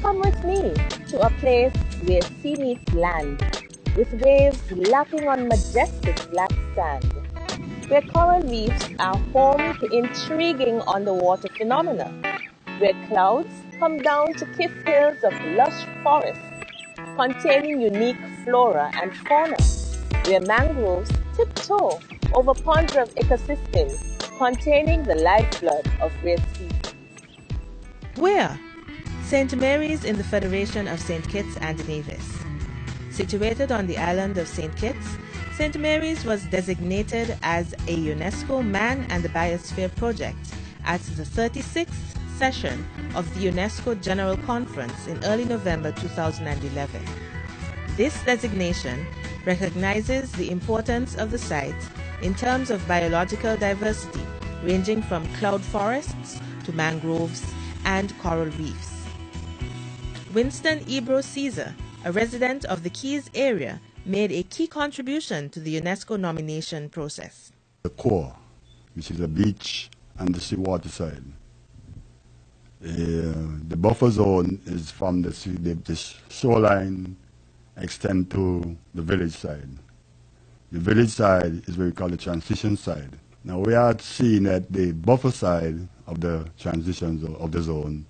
Come with me to a place where sea meets land, with waves lapping on majestic black sand, where coral reefs are home to intriguing underwater phenomena, where clouds come down to kiss hills of lush forests containing unique flora and fauna, where mangroves tiptoe over ponds of ecosystems containing the lifeblood of rare species. Where? St. Mary's in the Federation of St. Kitts and Nevis. Situated on the island of St. Kitts, St. Mary's was designated as a UNESCO Man and the Biosphere Project at the 36th session of the UNESCO General Conference in early November 2011. This designation recognizes the importance of the site in terms of biological diversity, ranging from cloud forests to mangroves and coral reefs. Winston Ebro Caesar, a resident of the Keys area, made a key contribution to the UNESCO nomination process. The core, which is the beach and the seawater side. The buffer zone is from the shoreline extend to the village side. The village side is what we call the transition side. Now we are seeing that the buffer side of the transition of the zone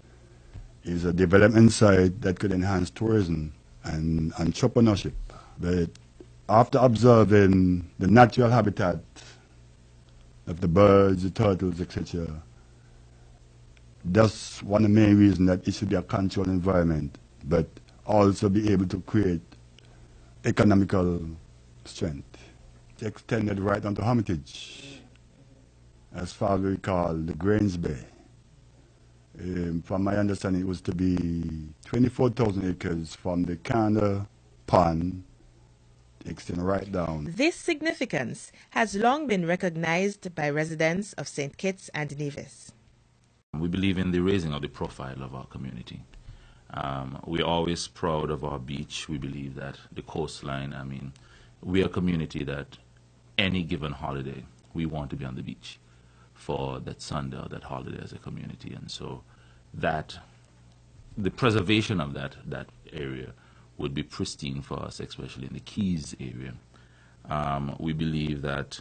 is a development site that could enhance tourism and entrepreneurship. But after observing the natural habitat of the birds, the turtles, etc., that's one of the main reasons that it should be a controlled environment, but also be able to create economical strength. It's extended right onto Hermitage, as far as we call the Grange Bay. From my understanding, it was to be 24,000 acres from the Canada Pond to extend right down. This significance has long been recognized by residents of St. Kitts and Nevis. We believe in the raising of the profile of our community. We're always proud of our beach. We believe that the coastline, we're a community that any given holiday, we want to be on the beach for that Sunday or that holiday as a community. And so that the preservation of that area would be pristine for us, especially in the Keys area. We believe that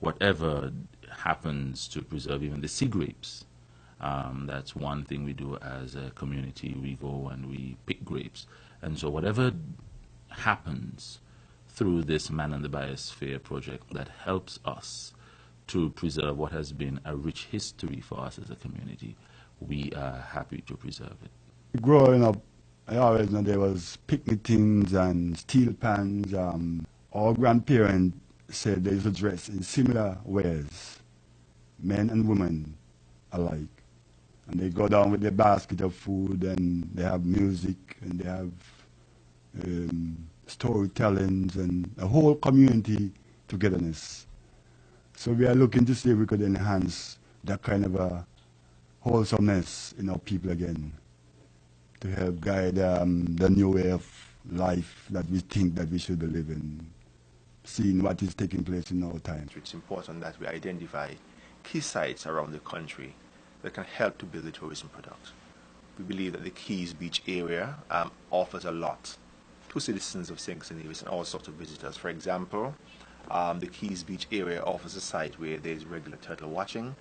whatever happens to preserve even the sea grapes, that's one thing we do as a community. We go and we pick grapes. And so whatever happens through this Man and the Biosphere project that helps us to preserve what has been a rich history for us as a community, we are happy to preserve it. Growing up, I always know there was picnic things and steel pans. Our grandparents said they used to dress in similar ways, men and women alike. And they go down with their basket of food, and they have music, and they have storytellings, and a whole community togetherness. So we are looking to see if we could enhance that kind of a wholesomeness in our people again, to help guide the new way of life that we think that we should be living, seeing what is taking place in our time. It's important that we identify key sites around the country that can help to build the tourism product. We believe that the Keys Beach area offers a lot to citizens of St. Kitts and Nevis and all sorts of visitors. For example, the Keys Beach area offers a site where there is regular turtle watching,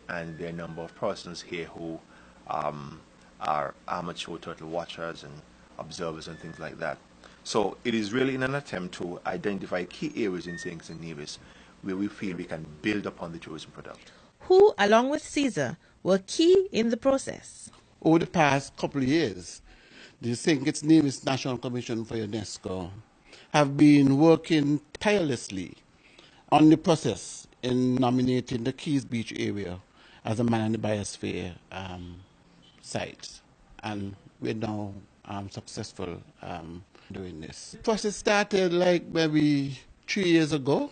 and there are a number of persons here who are amateur turtle watchers and observers and things like that. So it is really in an attempt to identify key areas in St. Kitts and Nevis where we feel we can build upon the tourism product. Who, along with Caesar, were key in the process. Over the past couple of years, the St. Kitts and Nevis National Commission for UNESCO have been working tirelessly on the process in nominating the Keys Beach area as a Man and the Biosphere site. And we're now successful doing this. The process started like maybe 3 years ago,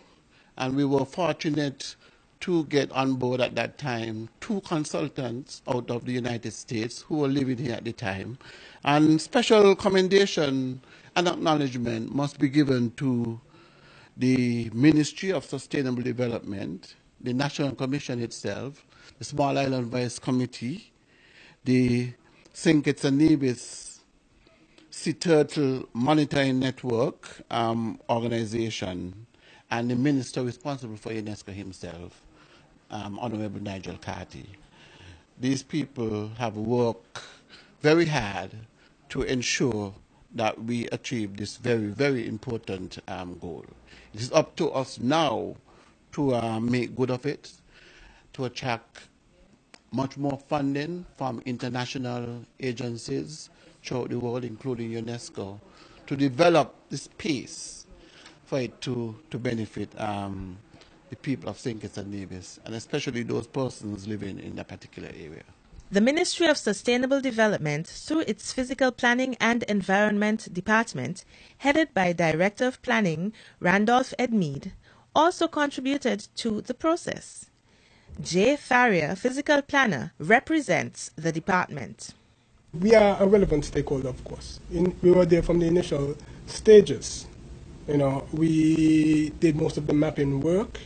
and we were fortunate to get on board at that time 2 consultants out of the United States who were living here at the time. And special commendation and acknowledgement must be given to the Ministry of Sustainable Development, the National Commission itself, the Small Island Vice Committee, the St. Kitts and Nevis Sea Turtle Monitoring Network organization and the minister responsible for UNESCO himself, Honorable Nigel Carty. These people have worked very hard to ensure that we achieve this very, very important goal. It is up to us now to make good of it, to attract much more funding from international agencies throughout the world, including UNESCO, to develop this piece for it to benefit the people of St. Kitts and Nevis, and especially those persons living in that particular area. The Ministry of Sustainable Development, through its Physical Planning and Environment Department, headed by Director of Planning Randolph Edmeade, also contributed to the process. Jay Farrier, Physical Planner, represents the department. We are a relevant stakeholder, of course. We were there from the initial stages. We did most of the mapping work,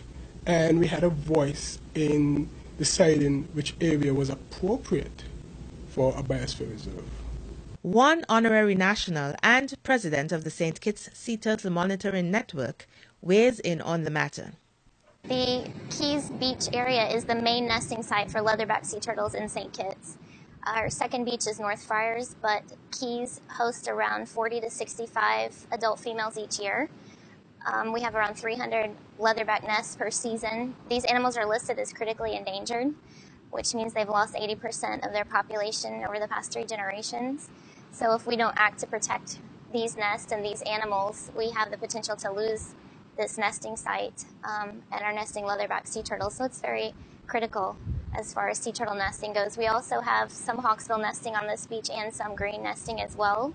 and we had a voice in deciding which area was appropriate for a biosphere reserve. One honorary national and president of the St. Kitts Sea Turtle Monitoring Network weighs in on the matter. The Keys Beach area is the main nesting site for leatherback sea turtles in St. Kitts. Our second beach is North Friars, but Keys hosts around 40 to 65 adult females each year. We have around 300 leatherback nests per season. These animals are listed as critically endangered, which means they've lost 80% of their population over the past 3 generations. So if we don't act to protect these nests and these animals, we have the potential to lose this nesting site and our nesting leatherback sea turtles. So it's very critical as far as sea turtle nesting goes. We also have some hawksbill nesting on this beach and some green nesting as well.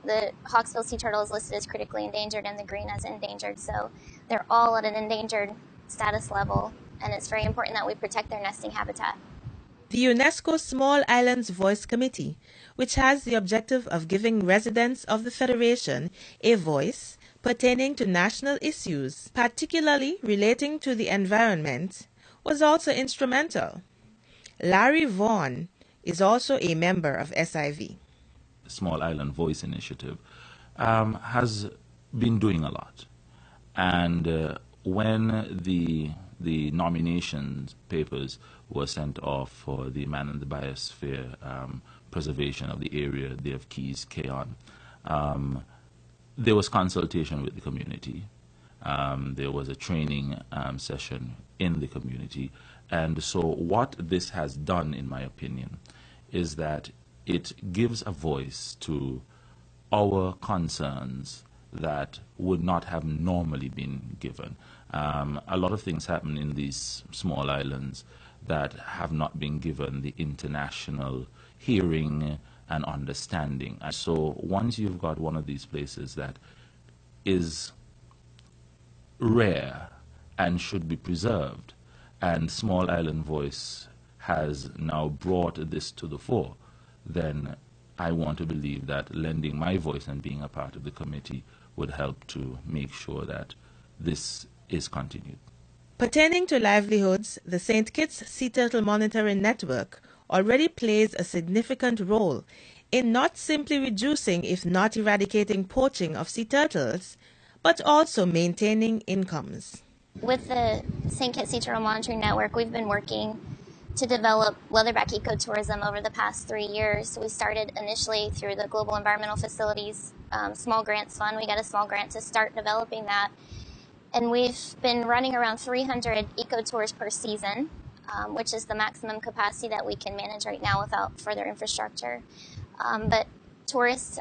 The hawksbill sea turtle is listed as critically endangered and the green as endangered. So they're all at an endangered status level, and it's very important that we protect their nesting habitat. The UNESCO Small Islands Voice Committee, which has the objective of giving residents of the Federation a voice pertaining to national issues, particularly relating to the environment, was also instrumental. Larry Vaughan is also a member of SIV. Small Island Voice Initiative has been doing a lot. And when the nominations papers were sent off for the Man in the Biosphere preservation of the area, Bay of Keys, Keon, there was consultation with the community. There was a training session in the community. And so what this has done, in my opinion, is that it gives a voice to our concerns that would not have normally been given. A lot of things happen in these small islands that have not been given the international hearing and understanding. And so once you've got one of these places that is rare and should be preserved, and Small Island Voice has now brought this to the fore, then I want to believe that lending my voice and being a part of the committee would help to make sure that this is continued. Pertaining to livelihoods, the St. Kitts Sea Turtle Monitoring Network already plays a significant role in not simply reducing, if not eradicating, poaching of sea turtles, but also maintaining incomes. With the St. Kitts Sea Turtle Monitoring Network, we've been working to develop leatherback ecotourism over the past 3 years. We started initially through the Global Environmental Facilities Small Grants Fund. We got a small grant to start developing that. And we've been running around 300 ecotours per season, which is the maximum capacity that we can manage right now without further infrastructure. But tourists,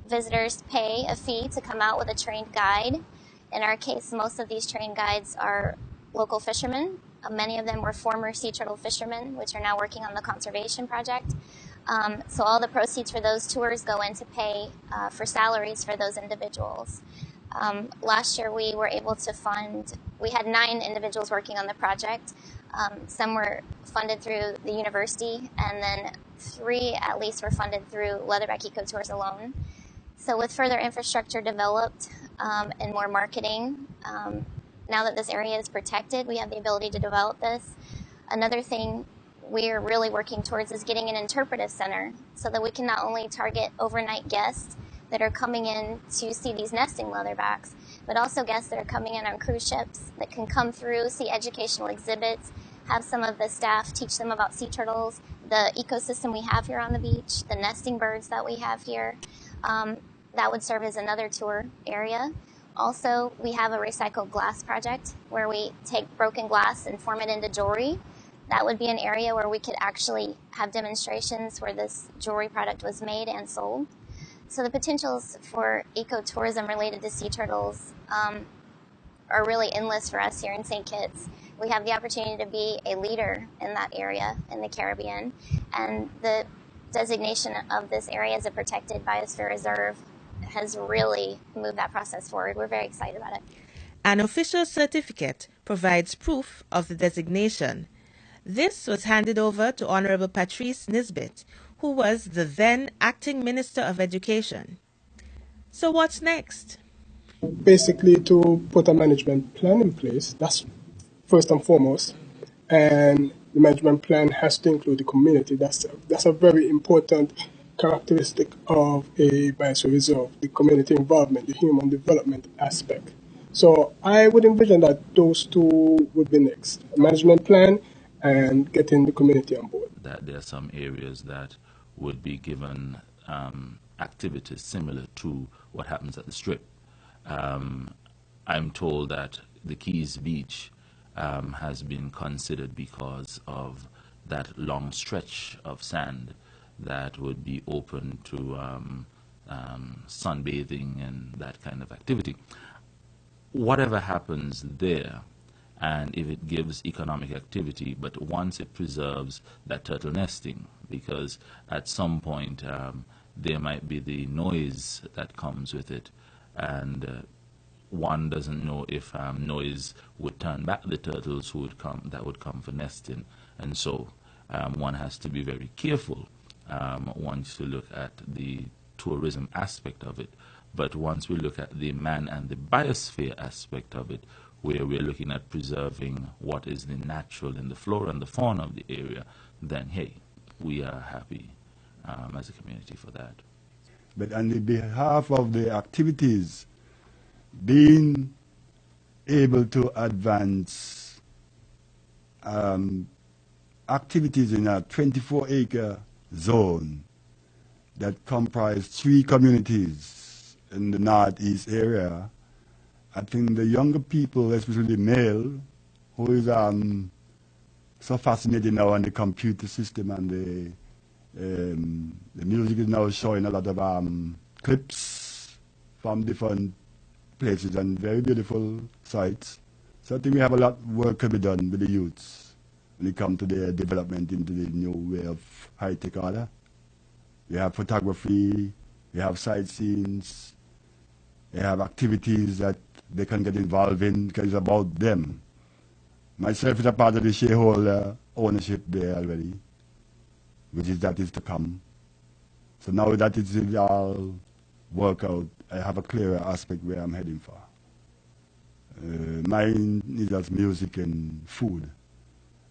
visitors pay a fee to come out with a trained guide. In our case, most of these trained guides are local fishermen. Many of them were former sea turtle fishermen, which are now working on the conservation project. So all the proceeds for those tours go in to pay for salaries for those individuals. Last year we were able to fund, we had 9 individuals working on the project. Some were funded through the university, and then 3 at least were funded through leatherback ecotours alone. So with further infrastructure developed and more marketing, now that this area is protected, we have the ability to develop this. Another thing we're really working towards is getting an interpretive center so that we can not only target overnight guests that are coming in to see these nesting leatherbacks, but also guests that are coming in on cruise ships that can come through, see educational exhibits, have some of the staff teach them about sea turtles, the ecosystem we have here on the beach, the nesting birds that we have here. That would serve as another tour area. Also, we have a recycled glass project where we take broken glass and form it into jewelry. That would be an area where we could actually have demonstrations where this jewelry product was made and sold. So the potentials for ecotourism related to sea turtles are really endless for us here in St. Kitts. We have the opportunity to be a leader in that area in the Caribbean, and the designation of this area as a protected biosphere reserve has really moved that process forward. We're very excited about it. An official certificate provides proof of the designation. This was handed over to Honorable Patrice Nisbet, who was the then Acting Minister of Education. So what's next? Basically, to put a management plan in place, that's first and foremost, and the management plan has to include the community. That's a very important characteristic of a biosphere reserve, the community involvement, the human development aspect. So I would envision that those two would be next, a management plan and getting the community on board. That there are some areas that would be given activities similar to what happens at the Strip. I'm told that the Keys Beach has been considered because of that long stretch of sand that would be open to sunbathing and that kind of activity. Whatever happens there, and if it gives economic activity, but once it preserves that turtle nesting, because at some point there might be the noise that comes with it, and one doesn't know if noise would turn back the turtles that would come for nesting, and so one has to be very careful once you look at the tourism aspect of it. But once we look at the man and the biosphere aspect of it, where we're looking at preserving what is the natural and the flora and the fauna of the area, then hey, we are happy as a community for that. But on the behalf of the activities, being able to advance activities in a 24-acre zone that comprise 3 communities in the northeast area, I think the younger people, especially the male, who is so fascinated now on the computer system and the music is now showing a lot of clips from different places and very beautiful sites. So I think we have a lot of work to be done with the youths when it comes to their development into the new way of high-tech order. We have photography, we have sightseeings, we have activities that they can get involved in because it's about them. Myself is a part of the shareholder ownership there already, which is that is to come. So now that it's all work out, I have a clearer aspect where I'm heading for. Mine is just music and food,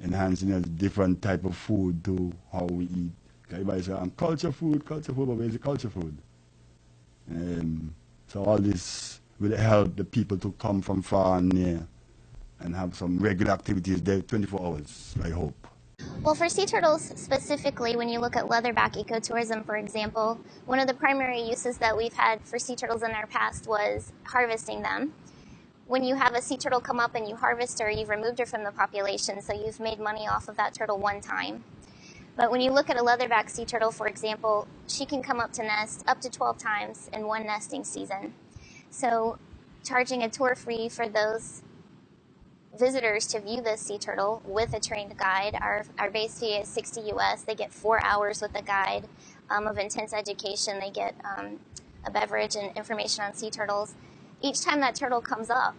enhancing a different type of food to how we eat. Everybody says, culture food, but where's the culture food? So all this will help the people to come from far and near and have some regular activities there 24 hours, I hope. Well, for sea turtles specifically, when you look at leatherback ecotourism, for example, one of the primary uses that we've had for sea turtles in our past was harvesting them. When you have a sea turtle come up and you harvest her, you've removed her from the population, so you've made money off of that turtle one time. But when you look at a leatherback sea turtle, for example, she can come up to nest up to 12 times in one nesting season. So charging a tour fee for those visitors to view this sea turtle with a trained guide, our base fee is $60 US. They get 4 hours with a guide of intense education. They get a beverage and information on sea turtles. Each time that turtle comes up,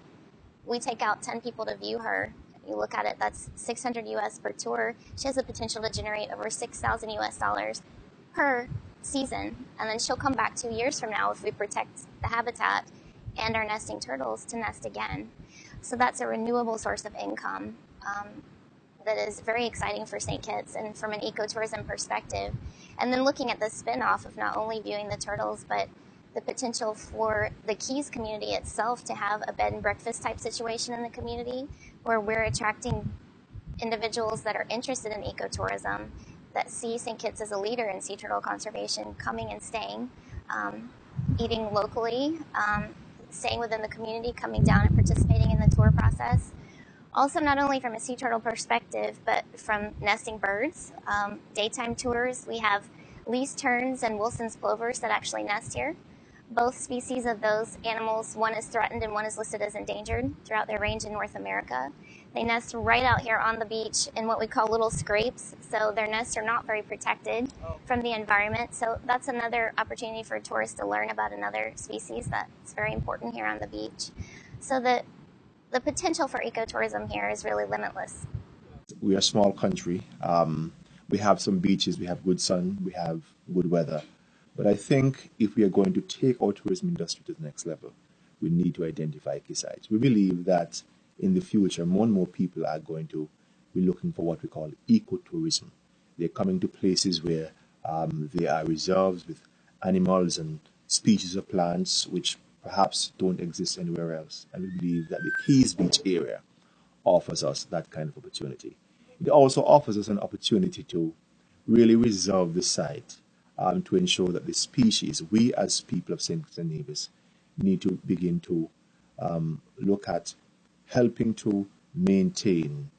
we take out 10 people to view her. You look at it, that's $600 US per tour. She has the potential to generate over $6,000 US per season. And then she'll come back 2 years from now if we protect the habitat and our nesting turtles to nest again. So that's a renewable source of income. that is very exciting for St. Kitts and from an ecotourism perspective. And then looking at the spin-off of not only viewing the turtles, but the potential for the Keys community itself to have a bed and breakfast type situation in the community where we're attracting individuals that are interested in ecotourism, that see St. Kitts as a leader in sea turtle conservation, coming and staying, eating locally, staying within the community, coming down and participating in the tour process. Also, not only from a sea turtle perspective, but from nesting birds, daytime tours. We have least terns and Wilson's plovers that actually nest here. Both species of those animals, one is threatened and one is listed as endangered throughout their range in North America. They nest right out here on the beach in what we call little scrapes, so their nests are not very protected from the environment. So that's another opportunity for tourists to learn about another species that's very important here on the beach. So the potential for ecotourism here is really limitless. We are a small country. We have some beaches, we have good sun, we have good weather. But I think if we are going to take our tourism industry to the next level, we need to identify key sites. We believe that in the future, more and more people are going to be looking for what we call ecotourism. They're coming to places where there are reserves with animals and species of plants which perhaps don't exist anywhere else. And we believe that the Keys Beach area offers us that kind of opportunity. It also offers us an opportunity to really reserve the site to ensure that the species, we as people of St. Kitts and Nevis, need to begin to look at helping to maintain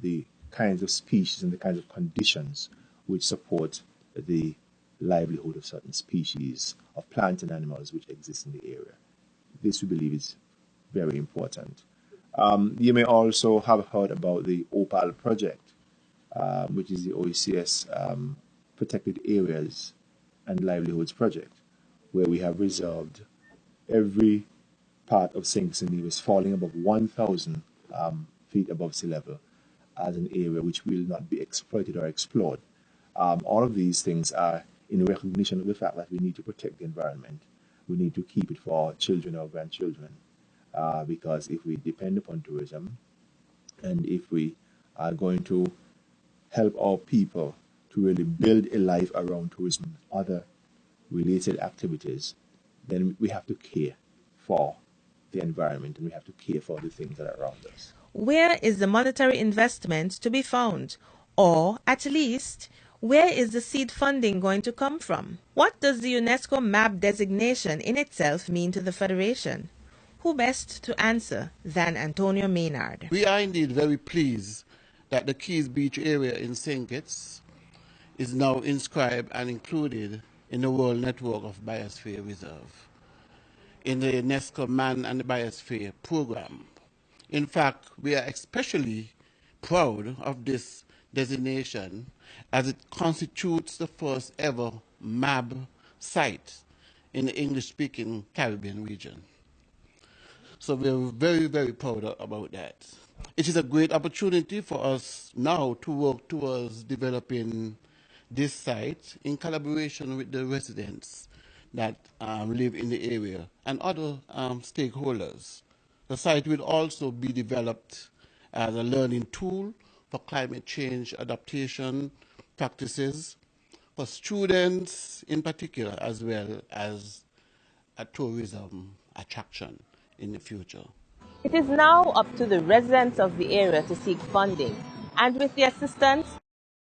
the kinds of species and the kinds of conditions which support the livelihood of certain species of plants and animals which exist in the area. This, we believe, is very important. You may also have heard about the OPAL project, which is the OECS Protected Areas and Livelihoods project, where we have reserved every part of St. Kitts and Nevis falling above 1,000 feet above sea level as an area which will not be exploited or explored. All of these things are in recognition of the fact that we need to protect the environment. We need to keep it for our children or grandchildren, because if we depend upon tourism and if we are going to help our people to really build a life around tourism and other related activities, then we have to care for the environment and we have to care for the things that are around us. Where is the monetary investment to be found? Or, at least, where is the seed funding going to come from? What does the UNESCO MAB designation in itself mean to the Federation? Who best to answer than Antonio Maynard? We are indeed very pleased that the Keys Beach area in St. Kitts is now inscribed and included in the World Network of Biosphere Reserve in the UNESCO Man and the Biosphere program. In fact, we are especially proud of this designation as it constitutes the first ever MAB site in the English-speaking Caribbean region. So we're very, very proud about that. It is a great opportunity for us now to work towards developing this site in collaboration with the residents that live in the area and other stakeholders. The site will also be developed as a learning tool for climate change adaptation practices for students in particular, as well as a tourism attraction in the future. It is now up to the residents of the area to seek funding, and with the assistance